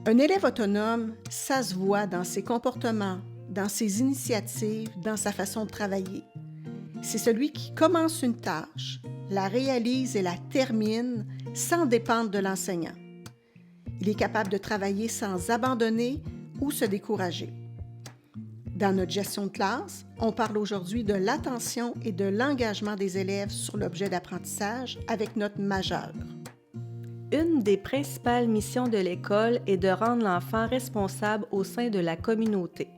Un élève autonome, ça se voit dans ses comportements, dans ses initiatives, dans sa façon de travailler. C'est celui qui commence une tâche, la réalise et la termine sans dépendre de l'enseignant. Il est capable de travailler sans abandonner ou se décourager. Dans notre gestion de classe, on parle aujourd'hui de l'attention et de l'engagement des élèves sur l'objet d'apprentissage avec notre majeur. Une des principales missions de l'école est de rendre l'enfant responsable au sein de la communauté.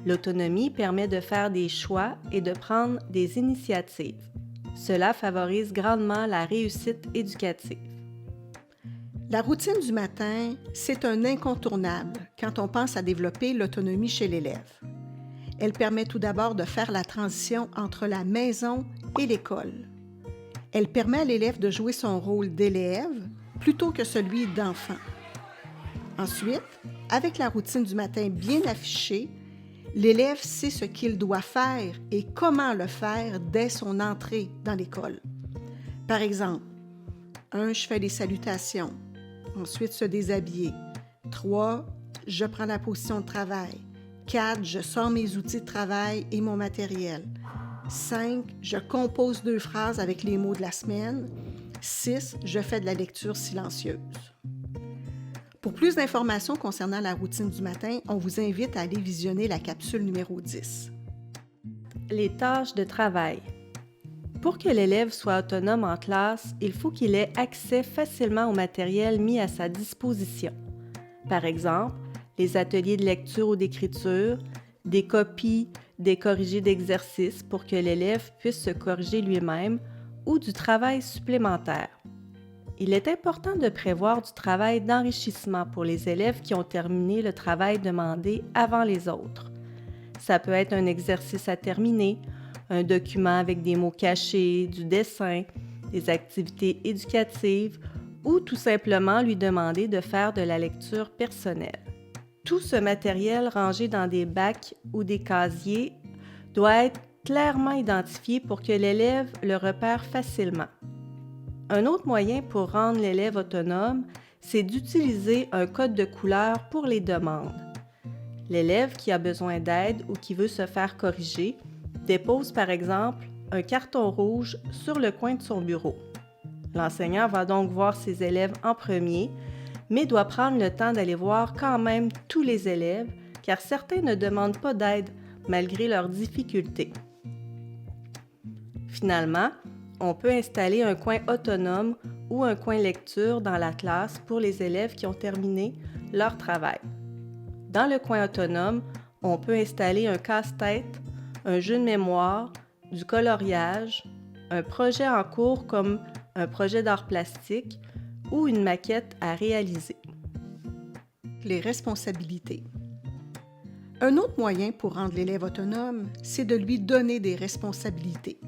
L'autonomie permet de faire des choix et de prendre des initiatives. Cela favorise grandement la réussite éducative. La routine du matin, c'est un incontournable quand on pense à développer l'autonomie chez l'élève. Elle permet tout d'abord de faire la transition entre la maison et l'école. Elle permet à l'élève de jouer son rôle d'élève plutôt que celui d'enfant. Ensuite, avec la routine du matin bien affichée, l'élève sait ce qu'il doit faire et comment le faire dès son entrée dans l'école. Par exemple, 1. Je fais des salutations. Ensuite, se déshabiller. 3. Je prends la position de travail. 4. Je sors mes outils de travail et mon matériel. 5. Je compose 2 phrases avec les mots de la semaine. 6. Je fais de la lecture silencieuse. Pour plus d'informations concernant la routine du matin, on vous invite à aller visionner la capsule numéro 10. Les tâches de travail. Pour que l'élève soit autonome en classe, il faut qu'il ait accès facilement au matériel mis à sa disposition. Par exemple, les ateliers de lecture ou d'écriture, des copies, des corrigés d'exercices pour que l'élève puisse se corriger lui-même ou du travail supplémentaire. Il est important de prévoir du travail d'enrichissement pour les élèves qui ont terminé le travail demandé avant les autres. Ça peut être un exercice à terminer, un document avec des mots cachés, du dessin, des activités éducatives ou tout simplement lui demander de faire de la lecture personnelle. Tout ce matériel rangé dans des bacs ou des casiers doit être clairement identifié pour que l'élève le repère facilement. Un autre moyen pour rendre l'élève autonome, c'est d'utiliser un code de couleur pour les demandes. L'élève qui a besoin d'aide ou qui veut se faire corriger dépose par exemple un carton rouge sur le coin de son bureau. L'enseignant va donc voir ses élèves en premier, mais doit prendre le temps d'aller voir quand même tous les élèves, car certains ne demandent pas d'aide malgré leurs difficultés. Finalement, on peut installer un coin autonome ou un coin lecture dans la classe pour les élèves qui ont terminé leur travail. Dans le coin autonome, on peut installer un casse-tête, un jeu de mémoire, du coloriage, un projet en cours comme un projet d'art plastique ou une maquette à réaliser. Les responsabilités. Un autre moyen pour rendre l'élève autonome, c'est de lui donner des responsabilités.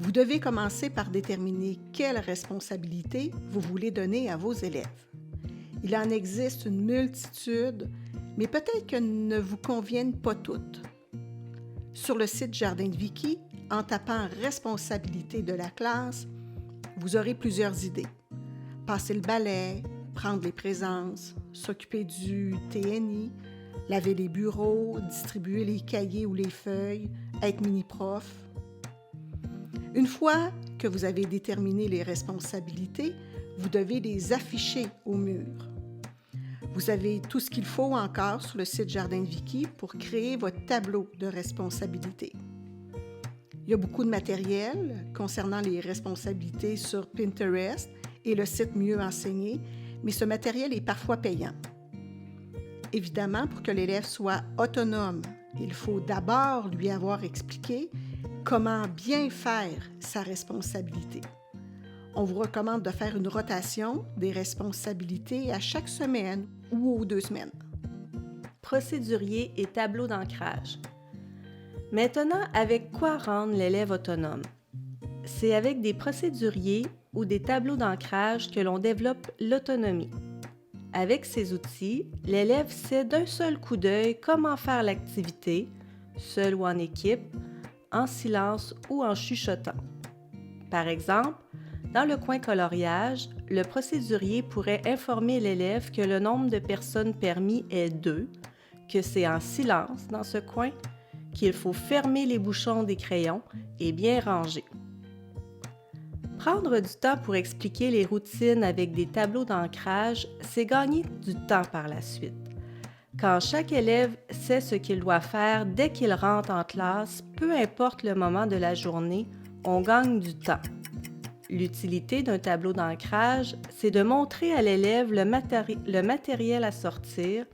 Vous devez commencer par déterminer quelles responsabilités vous voulez donner à vos élèves. Il en existe une multitude, mais peut-être qu'elles ne vous conviennent pas toutes. Sur le site Jardin de Vicky, en tapant « Responsabilité de la classe », vous aurez plusieurs idées. Passer le balai, prendre les présences, s'occuper du TNI, laver les bureaux, distribuer les cahiers ou les feuilles, être mini-prof. Une fois que vous avez déterminé les responsabilités, vous devez les afficher au mur. Vous avez tout ce qu'il faut encore sur le site Jardin de Vicky pour créer votre tableau de responsabilités. Il y a beaucoup de matériel concernant les responsabilités sur Pinterest et le site Mieux enseigner, mais ce matériel est parfois payant. Évidemment, pour que l'élève soit autonome, il faut d'abord lui avoir expliqué comment bien faire sa responsabilité. On vous recommande de faire une rotation des responsabilités à chaque semaine ou aux 2 semaines. Procédurier et tableau d'ancrage. Maintenant, avec quoi rendre l'élève autonome? C'est avec des procéduriers ou des tableaux d'ancrage que l'on développe l'autonomie. Avec ces outils, l'élève sait d'un seul coup d'œil comment faire l'activité, seul ou en équipe, en silence ou en chuchotant. Par exemple, Dans le coin coloriage, le procédurier pourrait informer l'élève que le nombre de personnes permis est 2, que c'est en silence dans ce coin, qu'il faut fermer les bouchons des crayons et bien ranger. Prendre du temps pour expliquer les routines avec des tableaux d'ancrage, c'est gagner du temps par la suite. Quand chaque élève sait ce qu'il doit faire dès qu'il rentre en classe, peu importe le moment de la journée, on gagne du temps. L'utilité d'un tableau d'ancrage, c'est de montrer à l'élève le matériel à sortir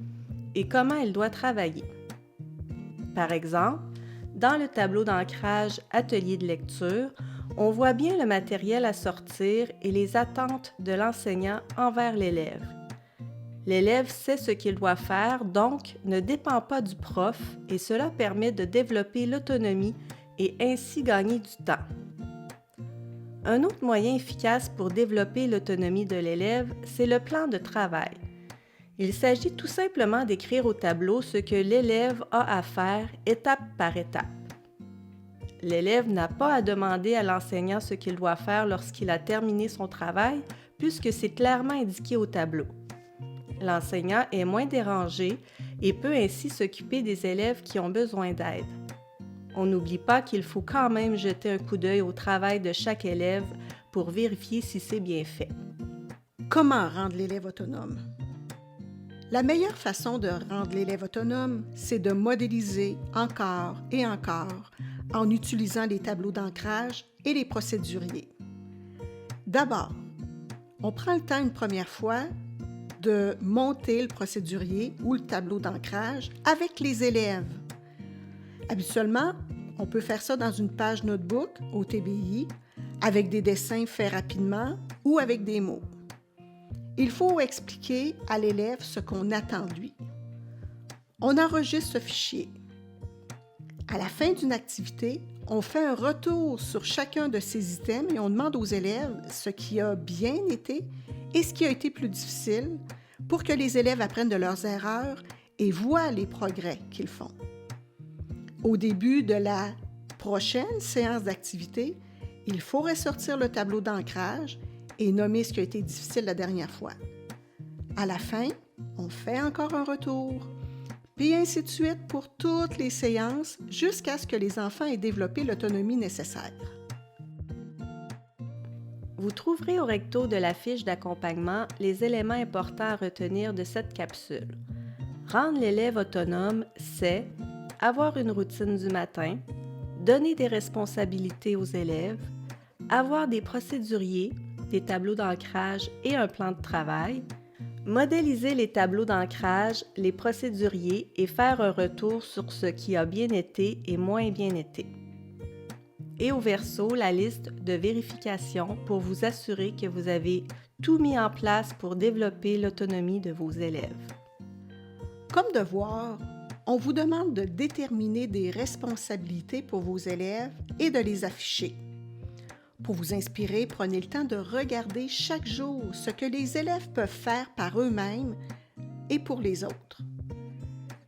et comment il doit travailler. Par exemple, dans le tableau d'ancrage Atelier de lecture, on voit bien le matériel à sortir et les attentes de l'enseignant envers l'élève. L'élève sait ce qu'il doit faire, donc ne dépend pas du prof et cela permet de développer l'autonomie et ainsi gagner du temps. Un autre moyen efficace pour développer l'autonomie de l'élève, c'est le plan de travail. Il s'agit tout simplement d'écrire au tableau ce que l'élève a à faire étape par étape. L'élève n'a pas à demander à l'enseignant ce qu'il doit faire lorsqu'il a terminé son travail, puisque c'est clairement indiqué au tableau. L'enseignant est moins dérangé et peut ainsi s'occuper des élèves qui ont besoin d'aide. On n'oublie pas qu'il faut quand même jeter un coup d'œil au travail de chaque élève pour vérifier si c'est bien fait. Comment rendre l'élève autonome? La meilleure façon de rendre l'élève autonome, c'est de modéliser encore et encore en utilisant les tableaux d'ancrage et les procéduriers. D'abord, on prend le temps une première fois de monter le procédurier ou le tableau d'ancrage avec les élèves. Habituellement, on peut faire ça dans une page notebook au TBI avec des dessins faits rapidement ou avec des mots. Il faut expliquer à l'élève ce qu'on attend de lui. On enregistre ce fichier. À la fin d'une activité, on fait un retour sur chacun de ces items et on demande aux élèves ce qui a bien été et ce qui a été plus difficile pour que les élèves apprennent de leurs erreurs et voient les progrès qu'ils font. Au début de la prochaine séance d'activité, il faut ressortir le tableau d'ancrage et nommer ce qui a été difficile la dernière fois. À la fin, on fait encore un retour, puis ainsi de suite pour toutes les séances jusqu'à ce que les enfants aient développé l'autonomie nécessaire. Vous trouverez au recto de la fiche d'accompagnement les éléments importants à retenir de cette capsule. Rendre l'élève autonome, c'est avoir une routine du matin, donner des responsabilités aux élèves, avoir des procéduriers, des tableaux d'ancrage et un plan de travail, modéliser les tableaux d'ancrage, les procéduriers et faire un retour sur ce qui a bien été et moins bien été. Et au verso, la liste de vérification pour vous assurer que vous avez tout mis en place pour développer l'autonomie de vos élèves. Comme devoir, on vous demande de déterminer des responsabilités pour vos élèves et de les afficher. Pour vous inspirer, prenez le temps de regarder chaque jour ce que les élèves peuvent faire par eux-mêmes et pour les autres.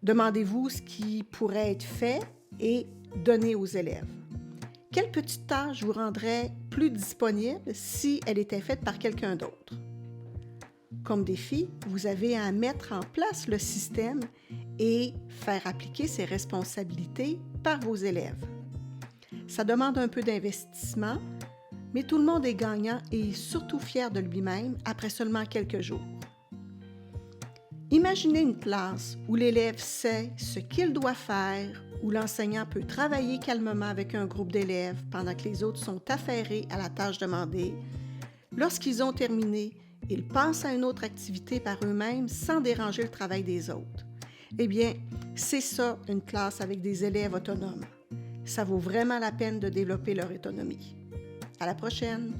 Demandez-vous ce qui pourrait être fait et donné aux élèves. Quelle petite tâche vous rendrait plus disponible si elle était faite par quelqu'un d'autre? Comme défi, vous avez à mettre en place le système et faire appliquer ces responsabilités par vos élèves. Ça demande un peu d'investissement, mais tout le monde est gagnant et surtout fier de lui-même après seulement quelques jours. Imaginez une classe où l'élève sait ce qu'il doit faire, où l'enseignant peut travailler calmement avec un groupe d'élèves pendant que les autres sont affairés à la tâche demandée. Lorsqu'ils ont terminé, ils passent à une autre activité par eux-mêmes sans déranger le travail des autres. Eh bien, c'est ça une classe avec des élèves autonomes. Ça vaut vraiment la peine de développer leur autonomie. À la prochaine!